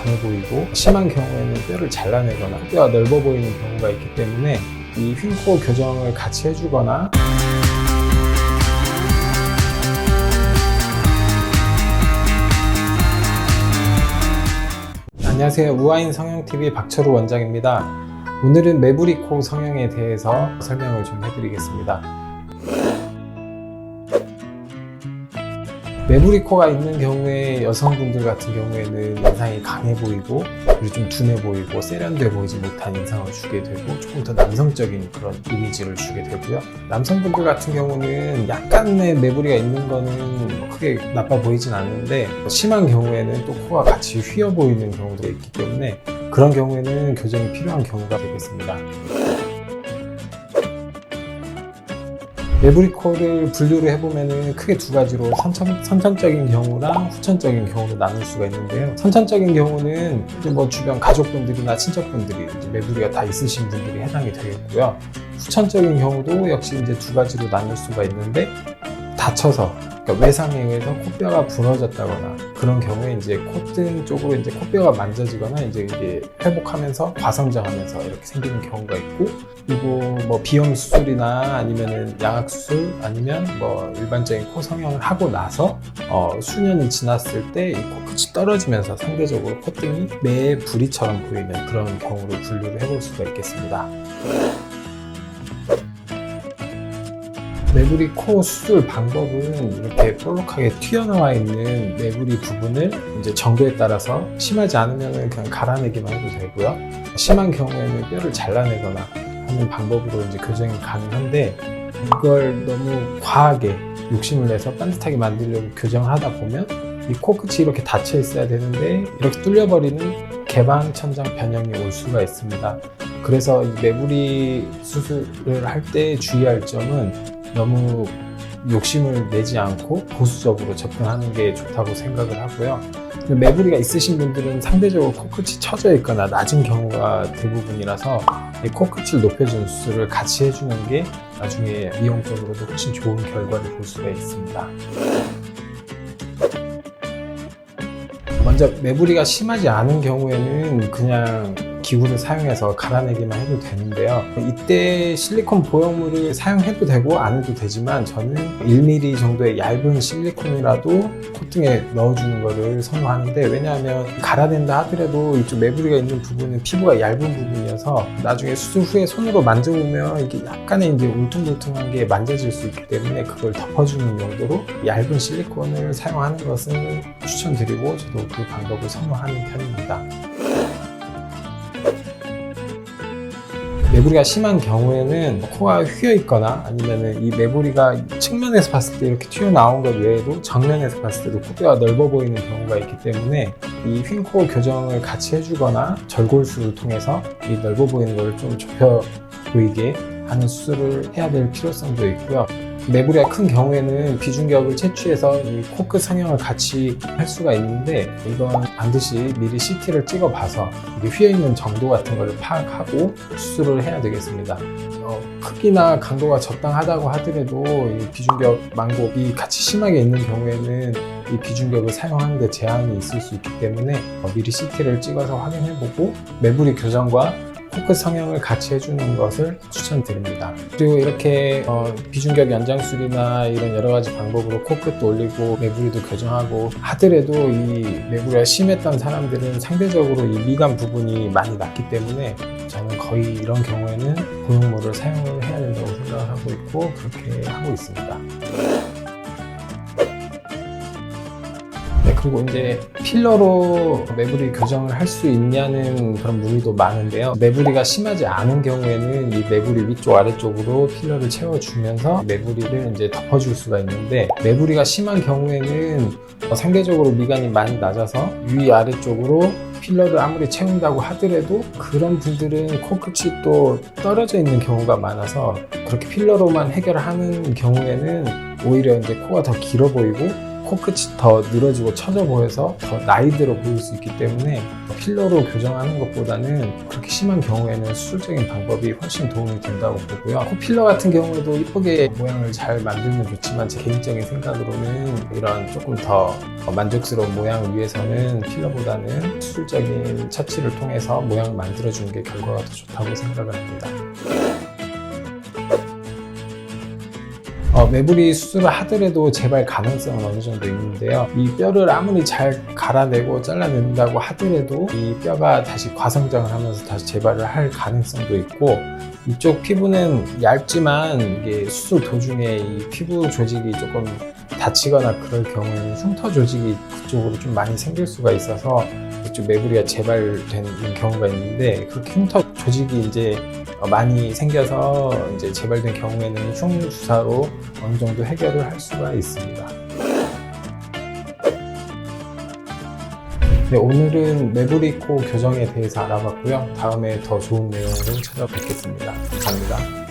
강해 보이고, 심한 경우에는 뼈를 잘라내거나 뼈가 넓어 보이는 경우가 있기 때문에 이 휜코 교정을 같이 해주거나, 안녕하세요. 우아인 성형TV 박철우 원장입니다. 오늘은 매부리 코 성형에 대해서 설명을 좀 해드리겠습니다. 매부리 코가 있는 경우에 여성분들 같은 경우에는 인상이 강해 보이고, 그리고 좀 둔해 보이고 세련돼 보이지 못한 인상을 주게 되고, 조금 더 남성적인 그런 이미지를 주게 되고요. 남성분들 같은 경우는 약간의 매부리가 있는 거는 크게 나빠 보이진 않는데, 심한 경우에는 또 코가 같이 휘어 보이는 경우도 있기 때문에 그런 경우에는 교정이 필요한 경우가 되겠습니다. 매부리 코를 분류를 해보면 크게 두 가지로 선천적인 경우랑 후천적인 경우로 나눌 수가 있는데요. 선천적인 경우는 이제 주변 가족분들이나 친척분들이 이제 매부리가 다 있으신 분들이 해당이 되겠고요. 후천적인 경우도 역시 이제 두 가지로 나눌 수가 있는데, 다쳐서, 그러니까 외상에 의해서 코뼈가 부러졌다거나 그런 경우에 이제 콧등 쪽으로 이제 코뼈가 만져지거나 이제 이게 회복하면서 과성장하면서 이렇게 생기는 경우가 있고, 그리고 비염 수술이나 아니면은 양악 수술 아니면 일반적인 코 성형을 하고 나서 수년이 지났을 때 이 코끝이 떨어지면서 상대적으로 콧등이 매의 부리처럼 보이는 그런 경우로 분류를 해볼 수가 있겠습니다. 매부리 코 수술 방법은 이렇게 볼록하게 튀어나와 있는 매부리 부분을 이제 정도에 따라서 심하지 않으면 그냥 갈아내기만 해도 되고요. 심한 경우에는 뼈를 잘라내거나 하는 방법으로 이제 교정이 가능한데, 이걸 너무 과하게 욕심을 내서 반듯하게 만들려고 교정을 하다 보면 이 코끝이 이렇게 닫혀 있어야 되는데 이렇게 뚫려버리는 개방 천장 변형이 올 수가 있습니다. 그래서 이 매부리 수술을 할 때 주의할 점은 너무 욕심을 내지 않고 보수적으로 접근하는 게 좋다고 생각을 하고요. 매부리가 있으신 분들은 상대적으로 코끝이 처져 있거나 낮은 경우가 대부분이라서 이 코끝을 높여주는 수술을 같이 해주는 게 나중에 미용적으로도 훨씬 좋은 결과를 볼 수가 있습니다. 먼저 매부리가 심하지 않은 경우에는 그냥 기구를 사용해서 갈아내기만 해도 되는데요. 이때 실리콘 보형물을 사용해도 되고 안 해도 되지만, 저는 1mm 정도의 얇은 실리콘이라도 콧등에 넣어주는 것을 선호하는데, 왜냐하면 갈아낸다 하더라도 이쪽 매부리가 있는 부분은 피부가 얇은 부분이어서 나중에 수술 후에 손으로 만져보면 이게 약간의 이제 울퉁불퉁한 게 만져질 수 있기 때문에 그걸 덮어주는 용도로 얇은 실리콘을 사용하는 것을 추천드리고, 저도 그 방법을 선호하는 편입니다. 매부리가 심한 경우에는 코가 휘어 있거나 아니면 이 매부리가 측면에서 봤을 때 이렇게 튀어나온 것 외에도 정면에서 봤을 때도 코뼈가 넓어 보이는 경우가 있기 때문에 이 휜코 교정을 같이 해주거나 절골술을 통해서 이 넓어 보이는 걸 좀 좁혀 보이게 하는 수술을 해야 될 필요성도 있고요. 매부리가 큰 경우에는 비중격을 채취해서 이 코끝 성형을 같이 할 수가 있는데, 이건 반드시 미리 CT를 찍어봐서 이게 휘어있는 정도 같은 걸 파악하고 수술을 해야 되겠습니다. 크기나 강도가 적당하다고 하더라도 이 비중격 망곡이 같이 심하게 있는 경우에는 이 비중격을 사용하는 데 제한이 있을 수 있기 때문에 미리 CT를 찍어서 확인해보고 매부리 교정과 코끝 성형을 같이 해주는 것을 추천드립니다. 그리고 이렇게 비중격 연장술이나 이런 여러 가지 방법으로 코끝도 올리고 매부리도 교정하고 하더라도 이 매부리가 심했던 사람들은 상대적으로 이 미간 부분이 많이 났기 때문에 저는 거의 이런 경우에는 보형물을 사용을 해야 된다고 생각을 하고 있고, 그렇게 하고 있습니다. 그리고 이제 필러로 매부리 교정을 할 수 있냐는 그런 문의도 많은데요. 매부리가 심하지 않은 경우에는 이 매부리 위쪽 아래쪽으로 필러를 채워주면서 매부리를 이제 덮어줄 수가 있는데, 매부리가 심한 경우에는 상대적으로 미간이 많이 낮아서 위 아래쪽으로 필러를 아무리 채운다고 하더라도 그런 분들은 코끝이 또 떨어져 있는 경우가 많아서 그렇게 필러로만 해결하는 경우에는 오히려 이제 코가 더 길어 보이고 코끝이 더 늘어지고 처져 보여서 더 나이 들어 보일 수 있기 때문에 필러로 교정하는 것보다는 그렇게 심한 경우에는 수술적인 방법이 훨씬 도움이 된다고 보고요. 코 필러 같은 경우에도 이쁘게 모양을 잘 만들면 좋지만 제 개인적인 생각으로는 이런 조금 더 만족스러운 모양을 위해서는 필러보다는 수술적인 처치를 통해서 모양을 만들어주는 게 결과가 더 좋다고 생각을 합니다. 매부리 수술을 하더라도 재발 가능성은 어느 정도 있는데요. 이 뼈를 아무리 잘 갈아내고 잘라낸다고 하더라도 이 뼈가 다시 과성장을 하면서 다시 재발을 할 가능성도 있고, 이쪽 피부는 얇지만 이게 수술 도중에 이 피부 조직이 조금 다치거나 그럴 경우에는 흉터 조직이 그쪽으로 좀 많이 생길 수가 있어서 이쪽 매부리가 재발되는 경우가 있는데, 그렇게 흉터 조직이 이제 많이 생겨서 이제 재발된 경우에는 흉 주사로 어느 정도 해결을 할 수가 있습니다. 네, 오늘은 매부리 코 교정에 대해서 알아봤고요. 다음에 더 좋은 내용으로 찾아뵙겠습니다. 감사합니다.